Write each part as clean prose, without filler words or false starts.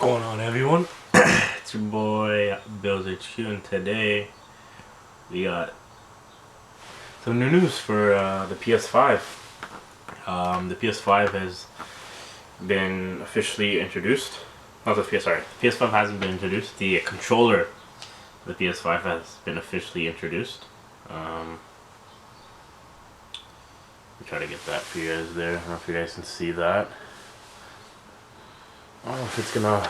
Going on, everyone? It's your boy Bills HQ, and today we got some new news for the PS5. The PS5 has been officially introduced. Not the PS, sorry. The PS5 hasn't been introduced. The controller of the PS5 has been officially introduced. We try to get that for you guys there. I don't know if you guys can see that. I don't know if it's gonna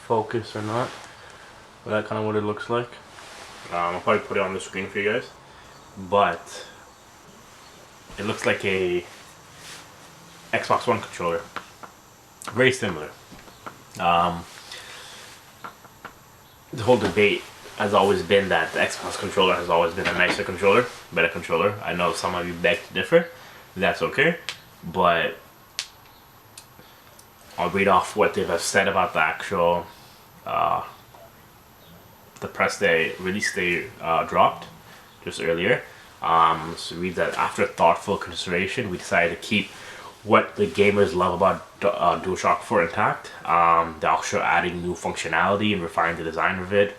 focus or not, but that's kind of what it looks like. I'll probably put it on the screen for you guys, but it looks like a Xbox One controller, very similar. The whole debate has always been that the Xbox controller has always been a nicer controller, better controller. I know some of you beg to differ. That's okay, but I'll read off what they have said about the actual the press day release they dropped just earlier. So it reads that after thoughtful consideration, we decided to keep what the gamers love about DualShock 4 intact. They're also adding new functionality and refining the design of it.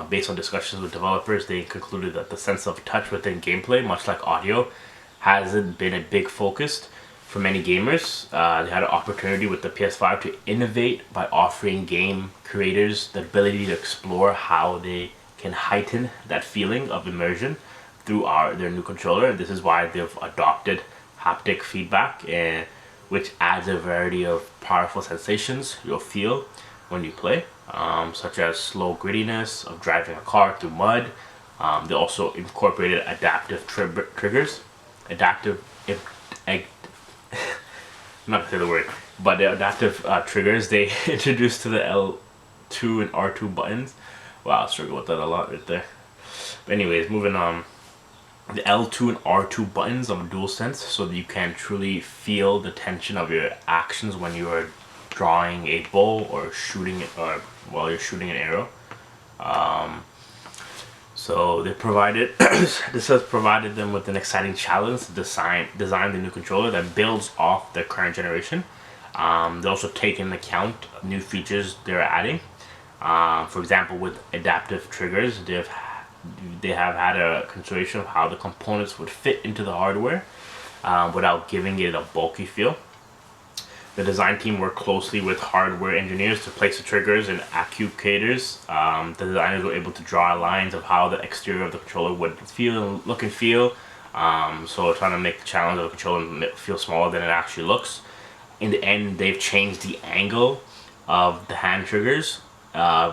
Based on discussions with developers, they concluded that the sense of touch within gameplay, much like audio, hasn't been a big focus for many gamers. They had an opportunity with the PS5 to innovate by offering game creators the ability to explore how they can heighten that feeling of immersion through their new controller. This is why they've adopted haptic feedback, which adds a variety of powerful sensations you'll feel when you play, such as slow grittiness of driving a car through mud. They also incorporated adaptive triggers. I'm not gonna say the word, but the adaptive triggers they introduced to the L2 and R2 buttons. Wow, I struggle with that a lot right there. But anyways, moving on. The L2 and R2 buttons of a DualSense, so that you can truly feel the tension of your actions when you are drawing a bow or shooting it, or while you're shooting an arrow. So they provided this has provided them with an exciting challenge to design the new controller that builds off the current generation. They also take into account new features they're adding. For example, with adaptive triggers, they have had a consideration of how the components would fit into the hardware without giving it a bulky feel. The design team worked closely with hardware engineers to place the triggers and actuators. The designers were able to draw lines of how the exterior of the controller would look and feel. So trying to make the challenge of the controller feel smaller than it actually looks. In the end, they've changed the angle of the hand triggers,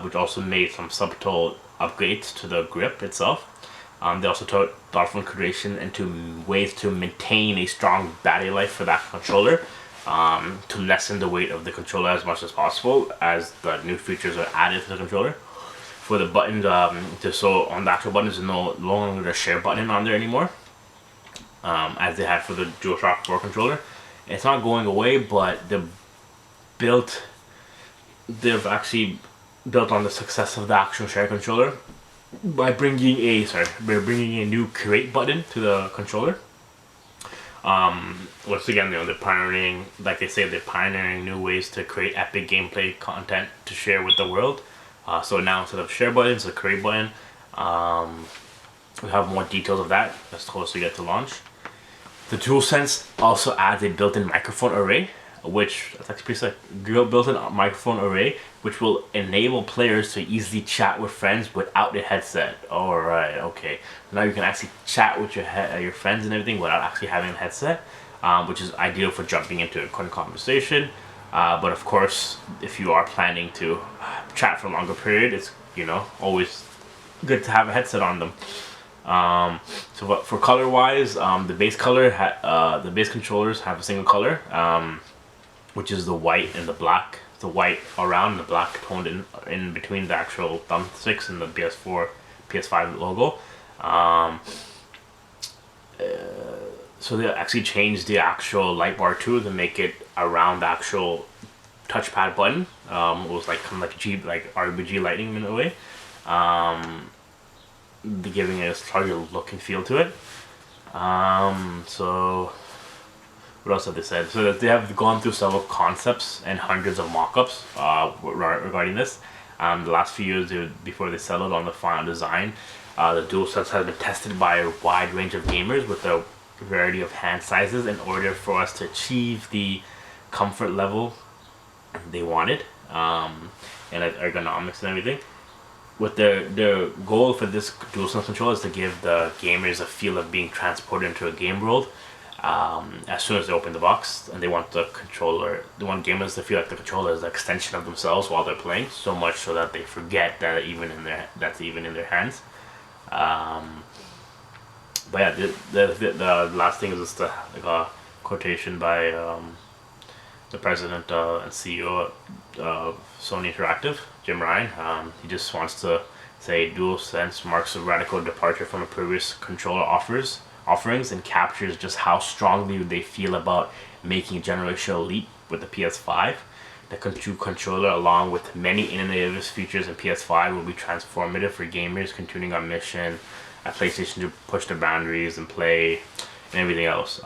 which also made some subtle upgrades to the grip itself. They also took thoughtful consideration into ways to maintain a strong battery life for that controller. To lessen the weight of the controller as much as possible, as the new features are added to the controller. For the buttons, so on the actual buttons, there's no longer a share button on there anymore, as they had for the DualShock 4 controller. It's not going away, but they've actually built on the success of the actual share controller by bringing a new create button to the controller. Once again, they're pioneering, like they say, they're pioneering new ways to create epic gameplay content to share with the world. So now instead of share buttons, a create button. We have more details of that as close to get to launch. The DualSense also adds a built-in microphone array, which that's actually pretty sick. Built-in microphone array, which will enable players to easily chat with friends without a headset. All right, okay. Now you can actually chat with your friends and everything without actually having a headset, which is ideal for jumping into a quick conversation. But of course, if you are planning to chat for a longer period, it's always good to have a headset on them. So for color-wise, the base controllers have a single color, which is the white and the black. The white around, the black toned in between the actual thumbsticks and the PS5 logo. So they actually changed the actual light bar too to make it around the actual touchpad button. It was like kind of like RBG Lightning in a way. Giving it a larger look and feel to it. So what else have they said? So that they have gone through several concepts and hundreds of mock-ups regarding this. The last few years before they settled on the final design, the DualSense has been tested by a wide range of gamers with a variety of hand sizes in order for us to achieve the comfort level they wanted, and ergonomics and everything. With their goal for this DualSense controller is to give the gamers a feel of being transported into a game world as soon as they open the box, and they want gamers to feel like the controller is an extension of themselves while they're playing, so much so that they forget that that's even in their hands. But yeah, the last thing is just a quotation by the president and CEO of Sony Interactive, Jim Ryan. He just wants to say DualSense marks a radical departure from the previous controller offerings and captures just how strongly they feel about making a generational leap with the PS5. The controller, along with many innovative features in PS5, will be transformative for gamers continuing on mission at PlayStation to push the boundaries and play and everything else.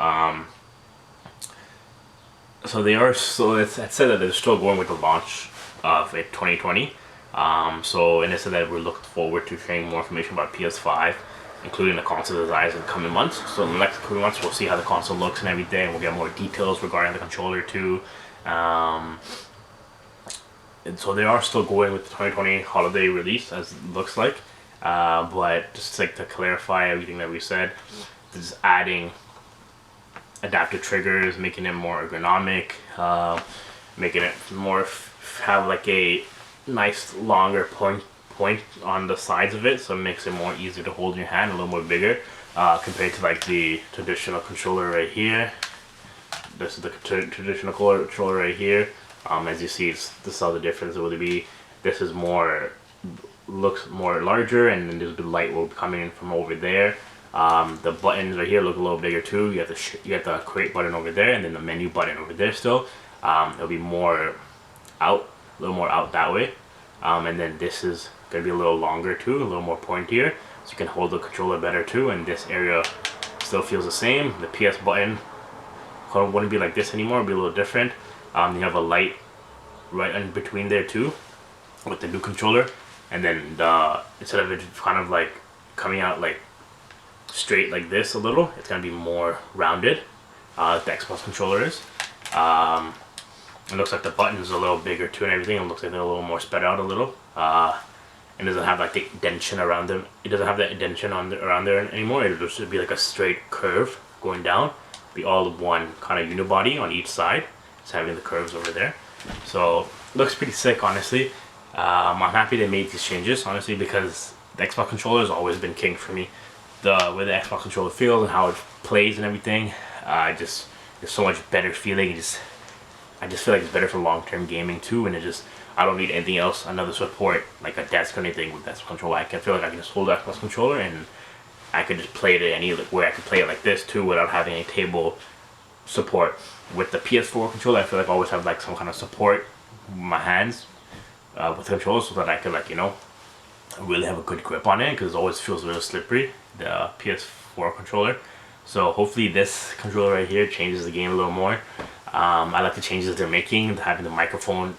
It's said that they're still going with the launch of it 2020. And it said that we're looking forward to sharing more information about PS5, including the console designs in the coming months. So in the next coming months, we'll see how the console looks and everything. We'll get more details regarding the controller too. And so they are still going with the 2020 holiday release, as it looks like. But just like to clarify everything that we said, just adding adaptive triggers, making it more ergonomic, making it more have like a nice longer point on the sides of it, so it makes it more easier to hold in your hand, a little more bigger compared to like the traditional controller right here. This is the traditional controller right here. As you see, this is how the difference would be. This is looks more larger, and then there's the light will be coming in from over there. The buttons right here look a little bigger too. You have the create button over there, and then the menu button over there still. It'll be a little more out that way. And then this is gonna be a little longer too, a little more pointier, so you can hold the controller better too. And this area still feels the same. The PS button wouldn't be like this anymore; it'll be a little different. You have a light right in between there too, with the new controller. And then instead of it kind of like coming out like straight like this a little, it's gonna be more rounded. The Xbox controller is. It looks like the buttons are a little bigger too and everything. It looks like they're a little more spread out a little. It doesn't have like the indentation around them. It doesn't have the indentation around there anymore. It'll just be like a straight curve going down. Be all one kind of unibody on each side. It's having the curves over there. So looks pretty sick, honestly. I'm happy they made these changes, honestly, because the Xbox controller has always been king for me. The way the Xbox controller feels and how it plays and everything, it's so much better feeling. I just feel like it's better for long-term gaming too, and I don't need anything else, another support like a desk or anything with that controller. I feel like I can just hold the Xbox controller and I could just play it anywhere. I can play it like this too without having any table support. With the PS4 controller, I feel like I always have like some kind of support with my hands with the controller, so that I could really have a good grip on it, because it always feels a little slippery, the PS4 controller. So hopefully this controller right here changes the game a little more. I like the changes they're making, having the microphone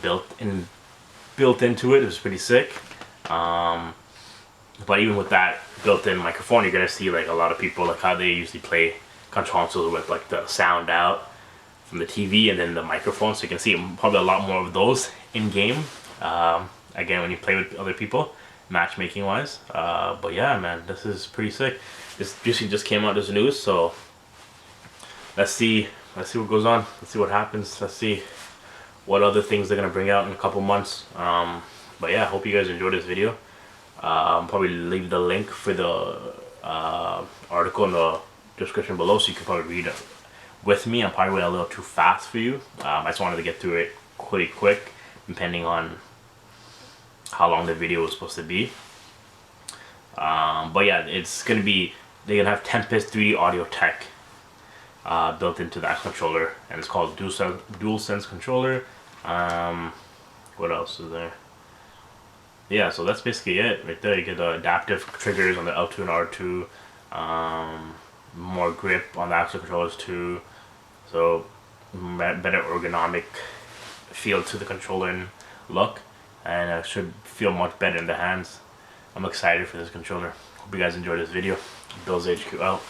built into it is pretty sick. But even with that built-in microphone, you're gonna see like a lot of people like how they usually play consoles with like the sound out from the TV and then the microphone, so you can see probably a lot more of those in game. Again, when you play with other people, matchmaking wise. But yeah, man, this is pretty sick. This just came out as news, so let's see what goes on. Let's see what happens. Let's see what other things they're gonna bring out in a couple months. But yeah, I hope you guys enjoyed this video. I'll probably leave the link for the article in the description below, so you can probably read it with me. I'm probably went a little too fast for you. I just wanted to get through it pretty quick, depending on how long the video was supposed to be. But yeah, they're gonna have Tempest 3D audio tech built into that controller, and it's called DualSense controller. What else is there? Yeah, so that's basically it right there. You get the adaptive triggers on the L2 and R2, more grip on the actual controllers too. So better ergonomic feel to the controller and look, and it should feel much better in the hands. I'm excited for this controller. Hope you guys enjoyed this video. Bill's HQ out.